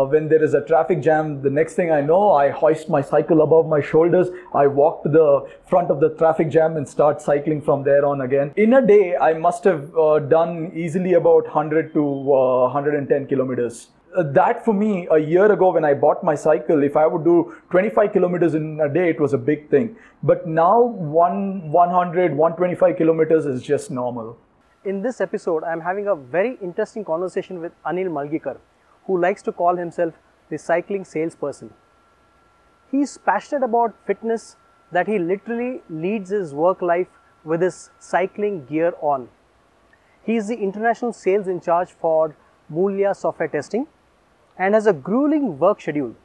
when there is a traffic jam, the next thing I know, I hoist my cycle above my shoulders. I walk to the front of the traffic jam and start cycling from there on again. In a day, I must have done easily about 100 to 110 kilometers. That for me, a year ago when I bought my cycle, if I would do 25 kilometers in a day, it was a big thing. But now 100, 125 kilometers is just normal. In this episode, I am having a very interesting conversation with Anil Malgikar, who likes to call himself the cycling salesperson. He is passionate about fitness that he literally leads his work life with his cycling gear on. He is the international sales in charge for Mulya software testing and has a grueling work schedule.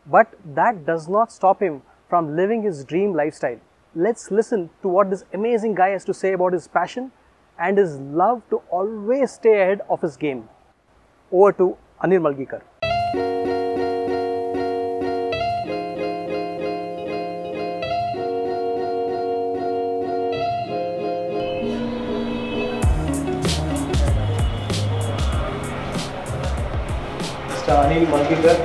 But that does not stop him from living his dream lifestyle. Let's listen to what this amazing guy has to say about his passion and his love to always stay ahead of his game. Over to Anil Malgikar. Mr. Anil Malgikar.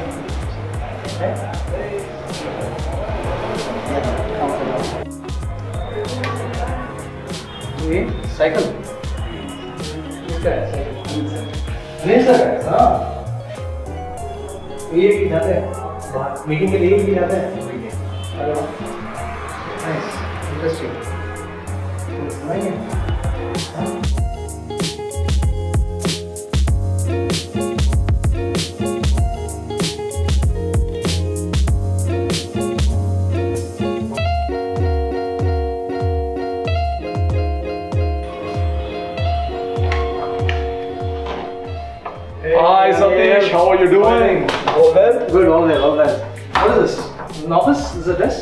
ये cycle इसका है cycle नहीं sir है हाँ ये भी जाते हैं मीटिंग के लिए भी जाते हैं hello nice interesting Hi Satish, how are you doing? All well? Good, all well, all well. What is this? An office? Is it this?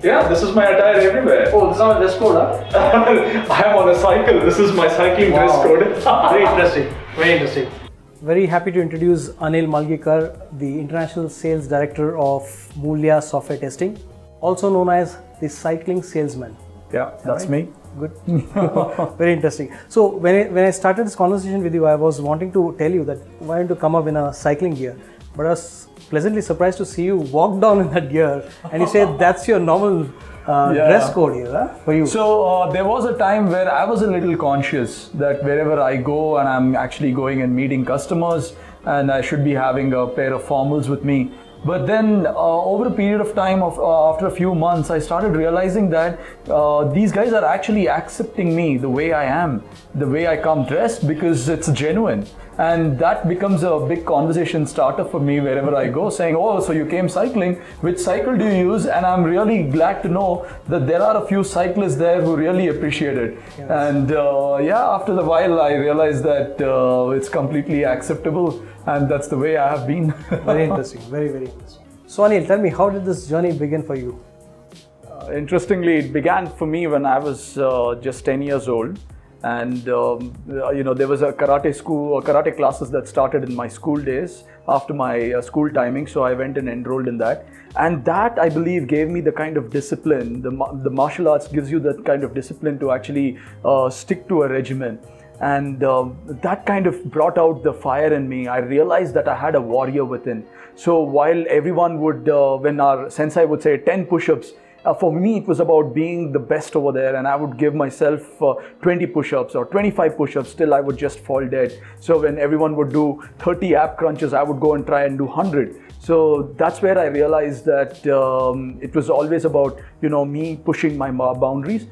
Yeah, this is my attire everywhere. Oh, this is not a dress code, huh? I am on a cycle. This is my cycling dress code. Very interesting. Very interesting. Very happy to introduce Anil Malgikar, the International Sales Director of Mulya Software Testing, also known as the Cycling Salesman. Yeah, that's me. Good. Very interesting. So when I started this conversation with you, I was wanting to tell you that why don't you come up in a cycling gear, but I was pleasantly surprised to see you walk down in that gear and you said that's your normal dress code here, huh? For you. So there was a time where I was a little conscious that wherever I go and I'm actually going and meeting customers and I should be having a pair of formals with me. But then over a period of time, after a few months, I started realizing that these guys are actually accepting me the way I am, the way I come dressed, because it's genuine. And that becomes a big conversation starter for me wherever I go, saying, oh, so you came cycling, which cycle do you use? And I'm really glad to know that there are a few cyclists there who really appreciate it. Yes. And yeah, after a while, I realized that it's completely acceptable. And that's the way I have been. Very interesting, very, very interesting. So Anil, tell me, how did this journey begin for you? Interestingly, it began for me when I was just 10 years old. And you know, there was a karate school or karate classes that started in my school days after my school timing. So I went and enrolled in that. And that, I believe, gave me the kind of discipline. The martial arts gives you that kind of discipline to actually stick to a regimen. And that kind of brought out the fire in me. I realized that I had a warrior within. So while everyone would, when our sensei would say 10 push-ups, for me it was about being the best over there, and I would give myself 20 push-ups or 25 push-ups, till I would just fall dead. So when everyone would do 30 ab crunches, I would go and try and do 100. So that's where I realized that it was always about, you know, me pushing my boundaries.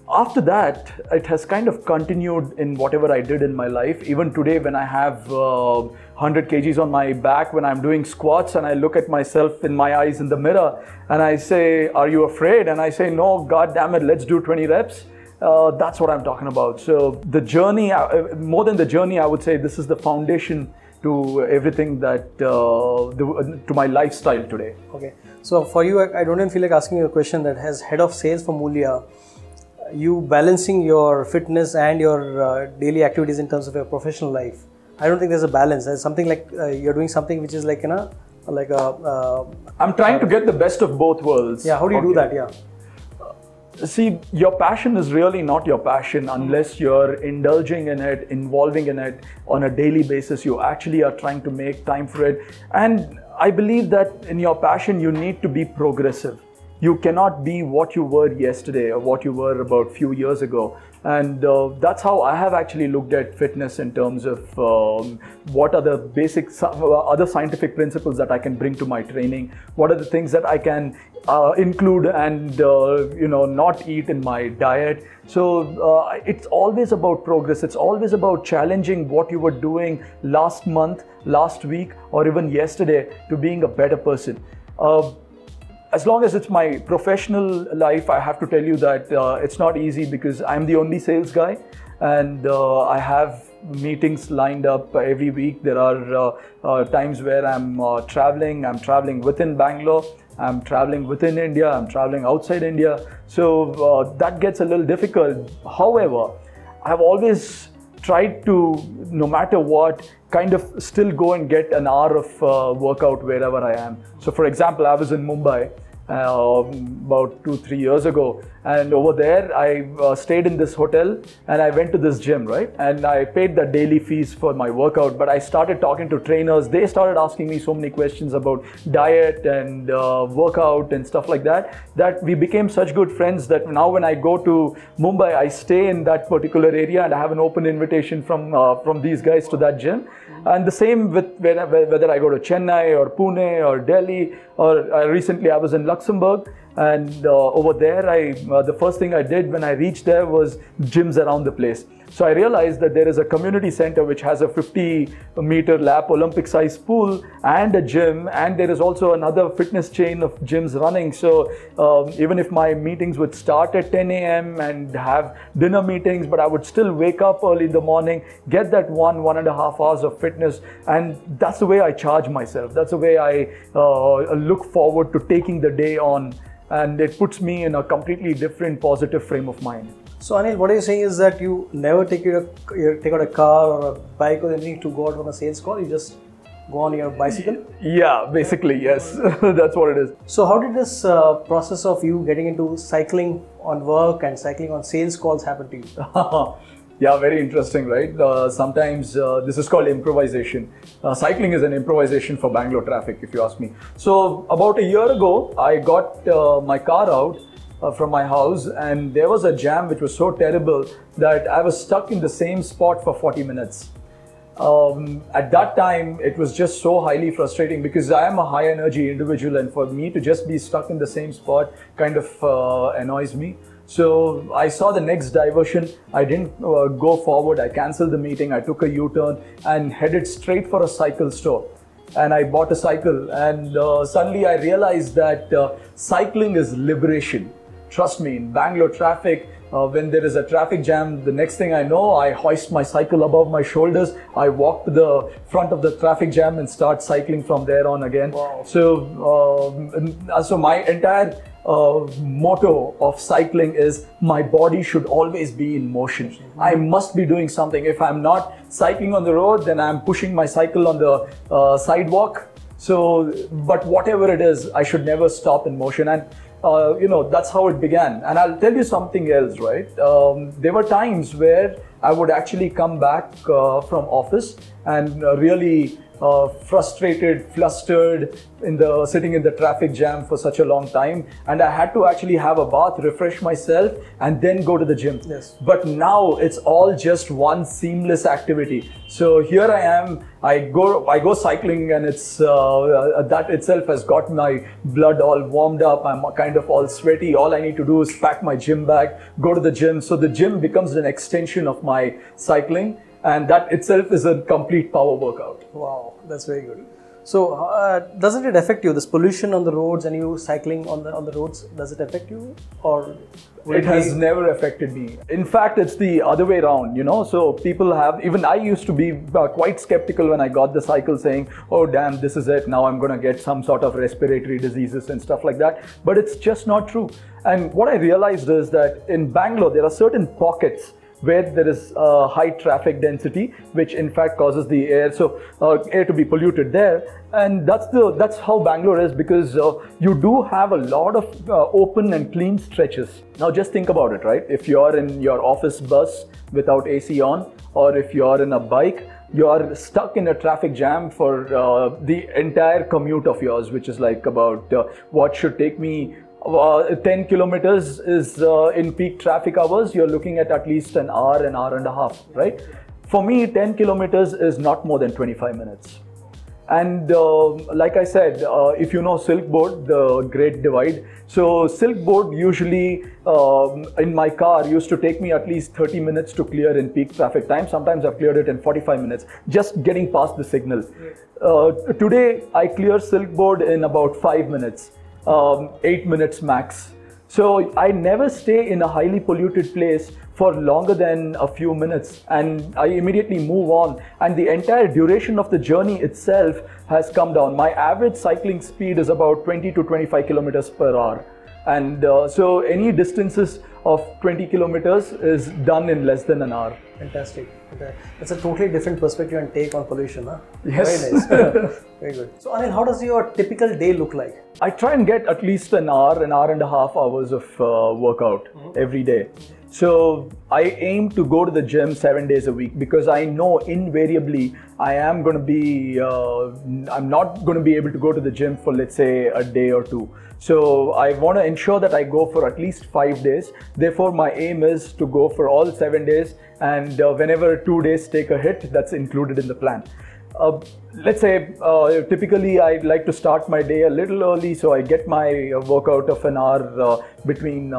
After that, it has kind of continued in whatever I did in my life. Even today, when I have 100 kgs on my back, when I'm doing squats and I look at myself in my eyes in the mirror and I say, are you afraid? And I say, no, God damn it, let's do 20 reps. That's what I'm talking about. So the journey, more than the journey, I would say this is the foundation to everything that, to my lifestyle today. Okay. So for you, I don't even feel like asking you a question that as head of sales for Mulya, you balancing your fitness and your daily activities in terms of your professional life. I don't think there's a balance. There's something like you're doing something which is like, you know, like a... I'm trying to get the best of both worlds. Yeah, how do you do that? Yeah. See, your passion is really not your passion unless you're indulging in it, involving in it on a daily basis. You actually are trying to make time for it. And I believe that in your passion, you need to be progressive. You cannot be what you were yesterday or what you were about a few years ago. And that's how I have actually looked at fitness in terms of what are the basic other scientific principles that I can bring to my training. What are the things that I can include and not eat in my diet. So it's always about progress. It's always about challenging what you were doing last month, last week, or even yesterday to being a better person. As long as it's my professional life, I have to tell you that it's not easy because I'm the only sales guy, and I have meetings lined up every week. There are times where I'm traveling within Bangalore, I'm traveling within India, I'm traveling outside India. So that gets a little difficult. However, I've always tried to, no matter what, kind of still go and get an hour of workout wherever I am. So for example, I was in Mumbai about 2-3 years ago, and over there I stayed in this hotel and I went to this gym, right? And I paid the daily fees for my workout, but I started talking to trainers. They started asking me so many questions about diet and workout and stuff like that, that we became such good friends that now when I go to Mumbai, I stay in that particular area and I have an open invitation from these guys to that gym. And the same with whether I go to Chennai or Pune or Delhi, or recently I was in Luxembourg, and over there the first thing I did when I reached there was gyms around the place. So I realized that there is a community center which has a 50-meter lap Olympic size pool and a gym, and there is also another fitness chain of gyms running. So even if my meetings would start at 10 a.m. and have dinner meetings, but I would still wake up early in the morning, get that 1.5 hours of fitness, and that's the way I charge myself. That's the way I look forward to taking the day on, and it puts me in a completely different positive frame of mind. So Anil, what you're saying is that you never take out a car or a bike or anything to go out on a sales call. You just go on your bicycle? Yeah, basically, yes. That's what it is. So how did this process of you getting into cycling on work and cycling on sales calls happen to you? Yeah, very interesting, right? Sometimes this is called improvisation. Cycling is an improvisation for Bangalore traffic, if you ask me. So about a year ago, I got my car out from my house, and there was a jam which was so terrible that I was stuck in the same spot for 40 minutes. At that time, it was just so highly frustrating because I am a high energy individual, and for me to just be stuck in the same spot kind of annoys me. So I saw the next diversion. I didn't go forward. I cancelled the meeting. I took a U-turn and headed straight for a cycle store. And I bought a cycle, and suddenly I realized that cycling is liberation. Trust me, in Bangalore traffic, when there is a traffic jam, the next thing I know, I hoist my cycle above my shoulders. I walk to the front of the traffic jam and start cycling from there on again. Wow. So my entire motto of cycling is my body should always be in motion. I must be doing something. If I'm not cycling on the road, then I'm pushing my cycle on the sidewalk. So, but whatever it is, I should never stop in motion. And that's how it began. And I'll tell you something else, right? There were times where I would actually come back from office and really frustrated, flustered, sitting in the traffic jam for such a long time, and I had to actually have a bath, refresh myself, and then go to the gym. Yes. But now it's all just one seamless activity. So here I am. I go cycling, and it's that itself has got my blood all warmed up. I'm kind of all sweaty. All I need to do is pack my gym bag, go to the gym. So the gym becomes an extension of my cycling. And that itself is a complete power workout. Wow, that's very good. So, doesn't it affect you? This pollution on the roads and you cycling on the roads, does it affect you, or? It has never affected me. In fact, it's the other way around, So people have, even I used to be quite skeptical when I got the cycle, saying, oh damn, this is it. Now I'm going to get some sort of respiratory diseases and stuff like that. But it's just not true. And what I realized is that in Bangalore, there are certain pockets where there is high traffic density, which in fact causes the air to be polluted there. And that's how Bangalore is, because you do have a lot of open and clean stretches. Now just think about it, right? If you're in your office bus without AC on, or if you're in a bike, you are stuck in a traffic jam for the entire commute of yours, which is like about what should take me 10 kilometers is in peak traffic hours. You're looking at least an hour and a half, right? For me, 10 kilometers is not more than 25 minutes. And like I said, if you know Silk Board, the Great Divide, so Silk Board usually in my car used to take me at least 30 minutes to clear in peak traffic time. Sometimes I've cleared it in 45 minutes, just getting past the signal. Today, I clear Silk Board in about 5 minutes, 8 minutes max. So I never stay in a highly polluted place for longer than a few minutes, and I immediately move on, and the entire duration of the journey itself has come down. My average cycling speed is about 20 to 25 kilometers per hour, and so any distances of 20 kilometers is done in less than an hour. Fantastic. That's a totally different perspective and take on pollution, huh? Yes. Very nice. Very good. So Anil, how does your typical day look like? I try and get at least an hour and a half hours of workout every day. So I aim to go to the gym 7 days a week, because I know invariably I am going to be, I'm not going to be able to go to the gym for, let's say, a day or two. So I want to ensure that I go for at least 5 days. Therefore, my aim is to go for all 7 days, and whenever 2 days take a hit, that's included in the plan. Let's say typically I like to start my day a little early, so I get my workout of an hour between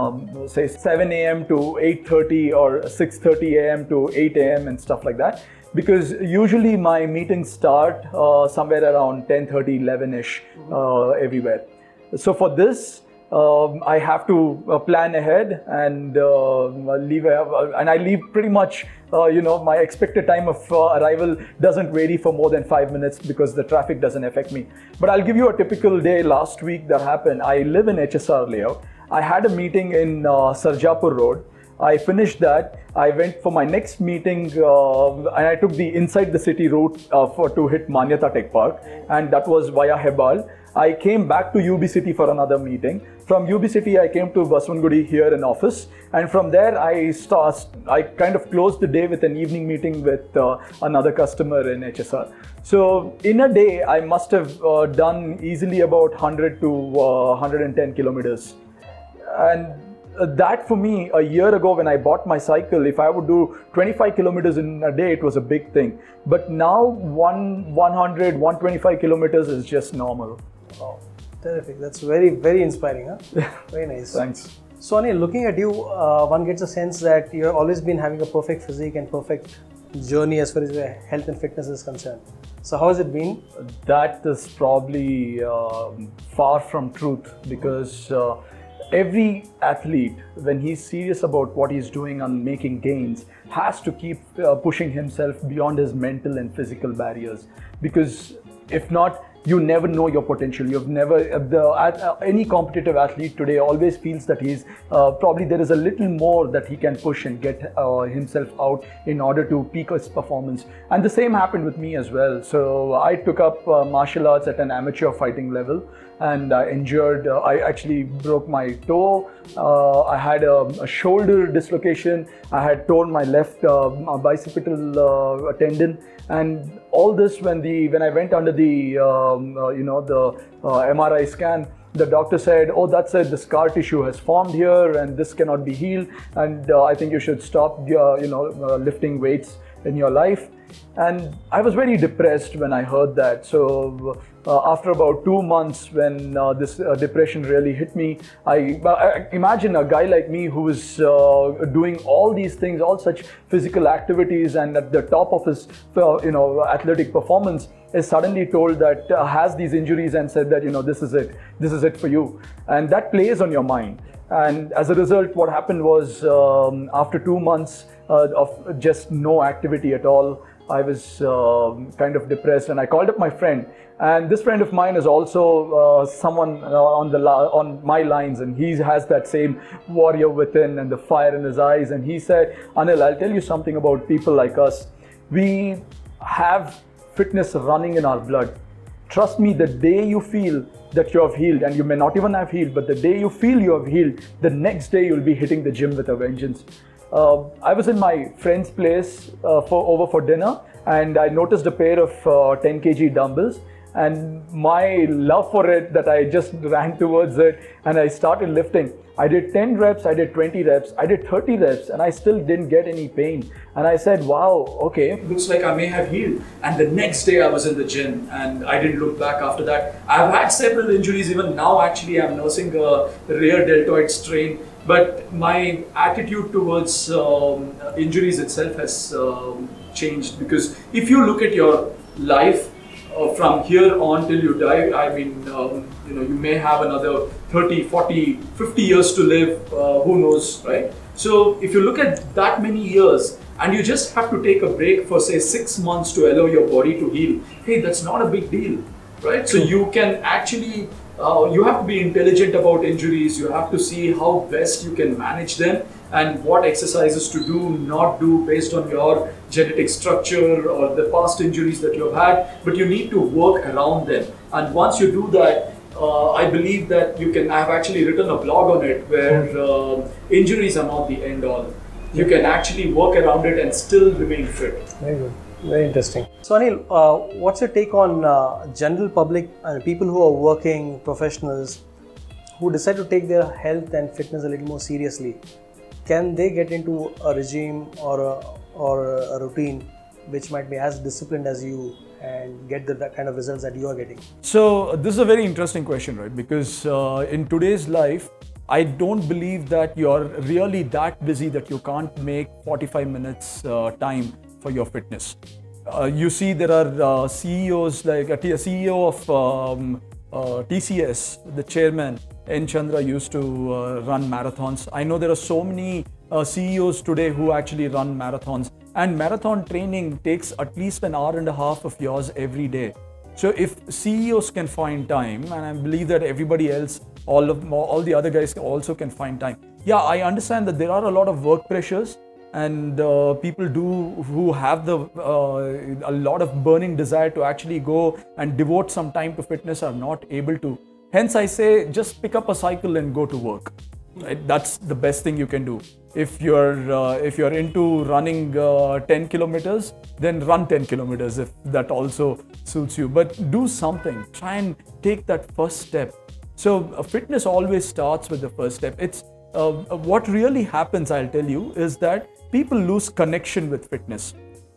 say 7 a.m. to 8:30 or 6:30 a.m. to 8 a.m. and stuff like that, because usually my meetings start somewhere around 10:30, 11ish everywhere. So for this, I have to plan ahead and leave, and I leave pretty much, my expected time of arrival doesn't vary for more than 5 minutes, because the traffic doesn't affect me. But I'll give you a typical day last week that happened. I live in HSR layout. I had a meeting in Sarjapur Road. I finished that. I went for my next meeting and I took the inside the city route to hit Manyata Tech Park, and that was via Hebbal. I came back to UB City for another meeting. From UB City, I came to Baswangudi here in office, and from there I kind of closed the day with an evening meeting with another customer in HSR. So in a day, I must have done easily about 100 to 110 kilometers. And that for me, a year ago when I bought my cycle, if I would do 25 kilometers in a day, it was a big thing. But now 100, 125 kilometers is just normal. Wow, terrific. That's very, very inspiring. Huh? Very nice. Thanks. So Anil, looking at you, one gets a sense that you've always been having a perfect physique and perfect journey as far as your health and fitness is concerned. So how has it been? That is probably far from truth, because every athlete, when he's serious about what he's doing and making gains, has to keep pushing himself beyond his mental and physical barriers, because if not, you never know your potential. You've never, any competitive athlete today always feels that he's probably there is a little more that he can push and get himself out in order to peak his performance. And the same happened with me as well. So I took up martial arts at an amateur fighting level, and I injured, I actually broke my toe. I had a shoulder dislocation. I had torn my left bicipital tendon, and all this when I went under the MRI scan, the doctor said, "Oh, that's it. The scar tissue has formed here, and this cannot be healed. And I think you should stop, lifting weights in your life." And I was very depressed when I heard that. So after about 2 months, when this depression really hit me, I imagine a guy like me who is doing all these things, all such physical activities, and at the top of his athletic performance, is suddenly told that has these injuries and said that this is it for you, and that plays on your mind. And as a result, what happened was after 2 months of just no activity at all, I was kind of depressed, and I called up my friend And this friend of mine is also someone on my lines, and he has that same warrior within and the fire in his eyes. And he said, Anil, I'll tell you something about people like us. We have fitness running in our blood. Trust me, the day you feel that you have healed, and you may not even have healed, but the day you feel you have healed, the next day you'll be hitting the gym with a vengeance. I was in my friend's place for dinner, and I noticed a pair of 10 kg dumbbells, and my love for it, that I just ran towards it and I started lifting. I did 10 reps, I did 20 reps, I did 30 reps, and I still didn't get any pain. And I said, wow, okay, looks like I may have healed. And the next day I was in the gym and I didn't look back after that. I've had several injuries. Even now, actually, I'm nursing a rear deltoid strain. But my attitude towards injuries itself has changed, because if you look at your life from here on till you die, I mean, you may have another 30, 40, 50 years to live, who knows, right? So if you look at that many years and you just have to take a break for say 6 months to allow your body to heal, hey, that's not a big deal, right? So you can actually, you have to be intelligent about injuries. You have to see how best you can manage them and what exercises to do, not do based on your genetic structure or the past injuries that you've had, but you need to work around them. And once you do that, I believe that you can, I've actually written a blog on it where injuries are not the end all. You can actually work around it and still remain fit. Very good. Very interesting. So Anil, what's your take on general public and people who are working professionals who decide to take their health and fitness a little more seriously? Can they get into a regime or a routine which might be as disciplined as you and get the kind of results that you are getting? So this is a very interesting question, right? Because in today's life, I don't believe that you're really that busy that you can't make 45 minutes time for your fitness. You see, there are CEOs like a CEO of TCS, the chairman, N. Chandra, used to run marathons. I know there are so many CEOs today who actually run marathons, and marathon training takes at least an hour and a half of yours every day. So if CEOs can find time, and I believe that everybody else, all the other guys also can find time. Yeah, I understand that there are a lot of work pressures, and people who have a lot of burning desire to actually go and devote some time to fitness are not able to. Hence, I say just pick up a cycle and go to work. Right? That's the best thing you can do. If you're into running 10 kilometers, then run 10 kilometers if that also suits you. But do something. Try and take that first step. So fitness always starts with the first step. It's what really happens, I'll tell you, is that people lose connection with fitness.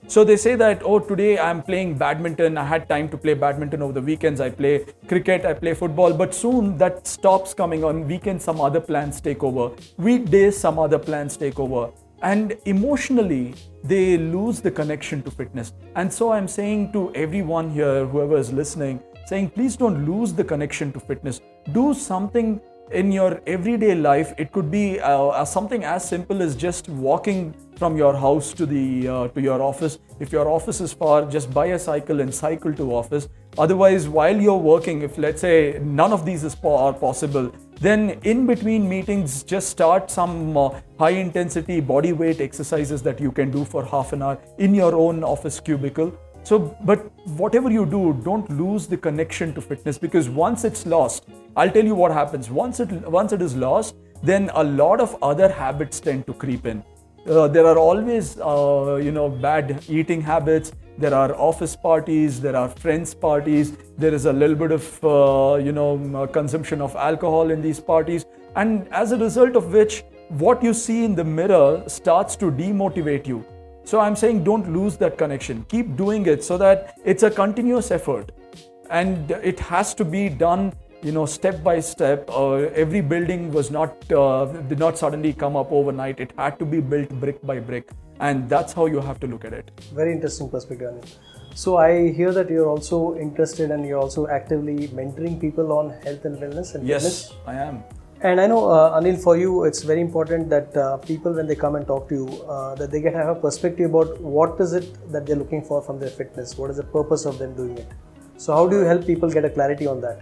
So they say that, oh, today I'm playing badminton. I had time to play badminton over the weekends. I play cricket, I play football, but soon that stops coming. On weekends, some other plans take over. Weekdays, some other plans take over. And emotionally, they lose the connection to fitness. And so I'm saying to everyone here, whoever is listening, saying, please don't lose the connection to fitness. Do something in your everyday life. It could be something as simple as just walking from your house to your office. If your office is far, just buy a cycle and cycle to office. Otherwise, while you're working, if let's say none of these are possible, then in between meetings, just start some high intensity body weight exercises that you can do for half an hour in your own office cubicle. So, but whatever you do, don't lose the connection to fitness, because once it's lost, I'll tell you what happens. Once it is lost, then a lot of other habits tend to creep in. There are always, bad eating habits. There are office parties. There are friends parties. There is a little bit of, consumption of alcohol in these parties. And as a result of which, what you see in the mirror starts to demotivate you. So I'm saying don't lose that connection. Keep doing it so that it's a continuous effort. And it has to be done, step by step. Every building did not suddenly come up overnight. It had to be built brick by brick. And that's how you have to look at it. Very interesting perspective, Anil. So I hear that you're also interested and you're also actively mentoring people on health and wellness and fitness. Yes, I am. And I know, Anil, for you, it's very important that people, when they come and talk to you, that they have a perspective about what is it that they're looking for from their fitness. What is the purpose of them doing it? So how do you help people get a clarity on that?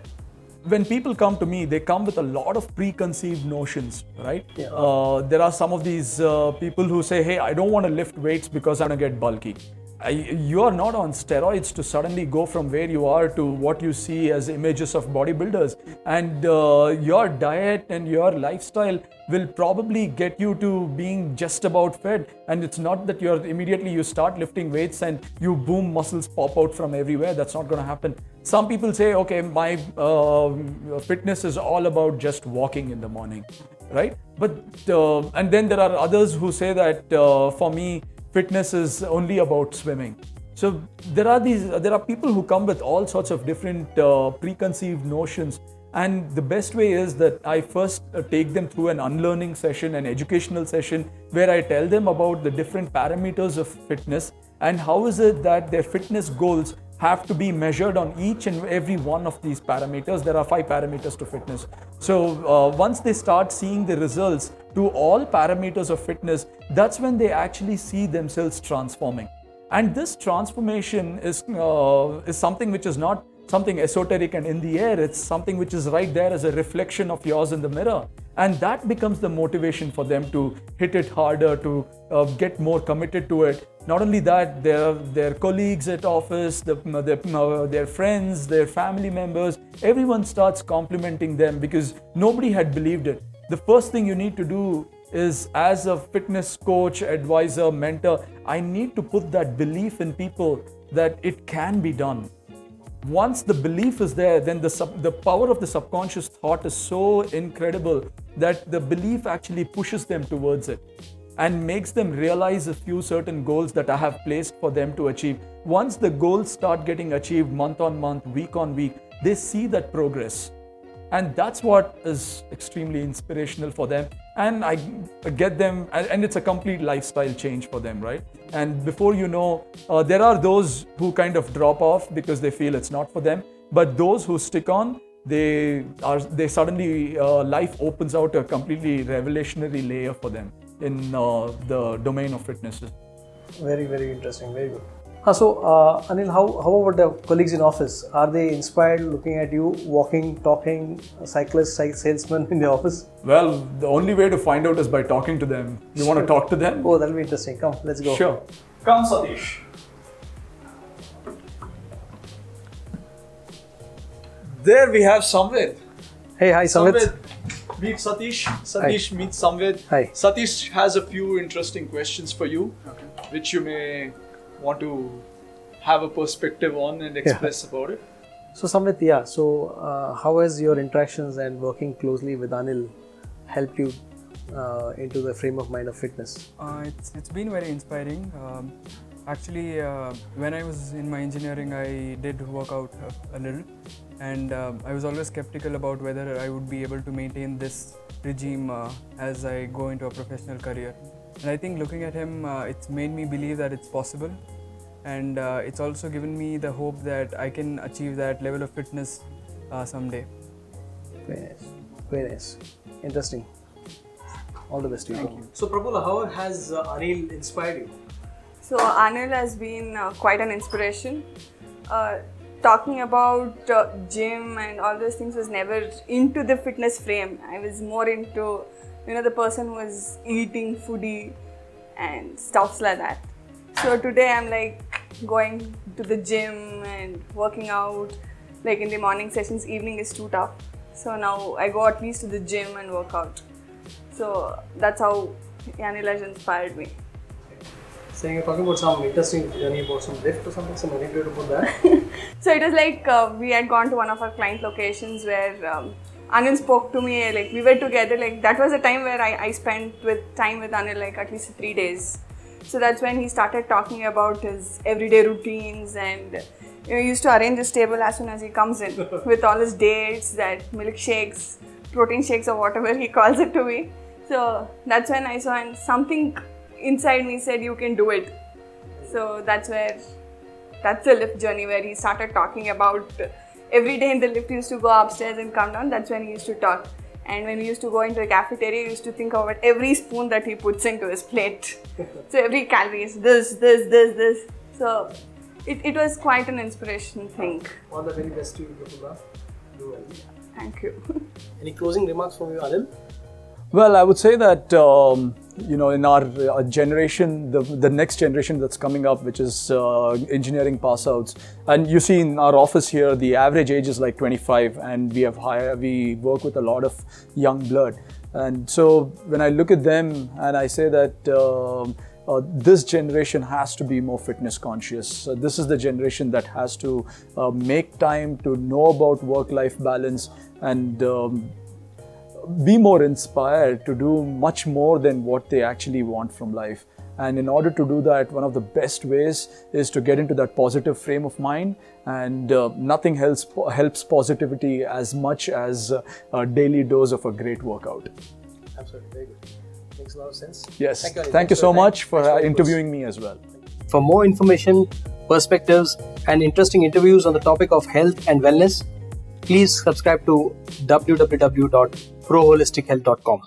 When people come to me, they come with a lot of preconceived notions, right? Yeah. There are some of these people who say, hey, I don't want to lift weights because I'm going to get bulky. You are not on steroids to suddenly go from where you are to what you see as images of bodybuilders. And your diet and your lifestyle will probably get you to being just about fit. And it's not that you start lifting weights and you boom, muscles pop out from everywhere. That's not going to happen. Some people say, okay, my fitness is all about just walking in the morning, right? But and then there are others who say that for me, fitness is only about swimming. So there are people who come with all sorts of different preconceived notions, and the best way is that I first take them through an unlearning session, an educational session, where I tell them about the different parameters of fitness and how is it that their fitness goals have to be measured on each and every one of these parameters. There are 5 parameters to fitness. So once they start seeing the results to all parameters of fitness, that's when they actually see themselves transforming. And this transformation is something which is not something esoteric and in the air. It's something which is right there as a reflection of yours in the mirror. And that becomes the motivation for them to hit it harder, to get more committed to it. Not only that, their colleagues at office, their friends, their family members, everyone starts complimenting them because nobody had believed it. The first thing you need to do is, as a fitness coach, advisor, mentor, I need to put that belief in people that it can be done. Once the belief is there, then the power of the subconscious thought is so incredible that the belief actually pushes them towards it and makes them realize a few certain goals that I have placed for them to achieve. Once the goals start getting achieved month on month, week on week, they see that progress. And that's what is extremely inspirational for them. And I get them, and it's a complete lifestyle change for them, right? And before you know, there are those who kind of drop off because they feel it's not for them. But those who stick on, they suddenly, life opens out a completely revolutionary layer for them in the domain of fitness. Very, very interesting. Very good. So, Anil, how about the colleagues in office? Are they inspired looking at you walking, talking, cyclist, salesman in the office? Well, the only way to find out is by talking to them. You want to talk to them? Oh, that'll be interesting. Come, let's go. Sure. Come, Satish. There we have Samvid. Hey, hi, Samvid. Meet Satish. Satish meets Samvid. Hi. Satish has a few interesting questions for you, which you may want to have a perspective on and express about it. So Samvid, yeah, so how has your interactions and working closely with Anil helped you into the frame of mind of fitness? It's been very inspiring. Actually, when I was in my engineering, I did work out a little, and I was always skeptical about whether I would be able to maintain this regime as I go into a professional career. And I think looking at him, it's made me believe that it's possible, and it's also given me the hope that I can achieve that level of fitness someday. Very nice. Very nice. Interesting. All the best to you. Thank you. So Prabhula, how has Anil inspired you? So Anil has been quite an inspiration. Talking about gym and all those things was never into the fitness frame. I was more into, the person who was eating foodie and stuffs like that. So today I'm like going to the gym and working out. Like in the morning sessions, evening is too tough. So now I go at least to the gym and work out. So that's how Anil has inspired me. Saying you're talking about some interesting journey about some lift or something, some anecdote about that? So it was like we had gone to one of our client locations where Anil spoke to me, like we were together, like that was a time where I spent time with Anil like at least 3 days. So that's when he started talking about his everyday routines, and he used to arrange his table as soon as he comes in with all his dates, that milkshakes, protein shakes or whatever he calls it to me. So that's when I saw, and something inside me said you can do it. So that's the lift journey where he started talking about every day in the lift he used to go upstairs and come down. That's when he used to talk. And when we used to go into the cafeteria, he used to think about every spoon that he puts into his plate. So every calorie is this. So it was quite an inspiration thing. All the very best to you, Prafulla. Do well. Thank you. Any closing remarks from you, Anil? Well, I would say that in our generation, the next generation that's coming up, which is engineering pass outs, and you see in our office here, the average age is like 25, and we work with a lot of young blood. And so when I look at them and I say that this generation has to be more fitness conscious. This is the generation that has to make time to know about work-life balance and be more inspired to do much more than what they actually want from life. And in order to do that, one of the best ways is to get into that positive frame of mind, and nothing helps positivity as much as a daily dose of a great workout. Absolutely, very good. Makes a lot of sense. Yes, thank you, thank you so much for interviewing me as well. For more information, perspectives and interesting interviews on the topic of health and wellness, please subscribe to www.proholistichealth.com.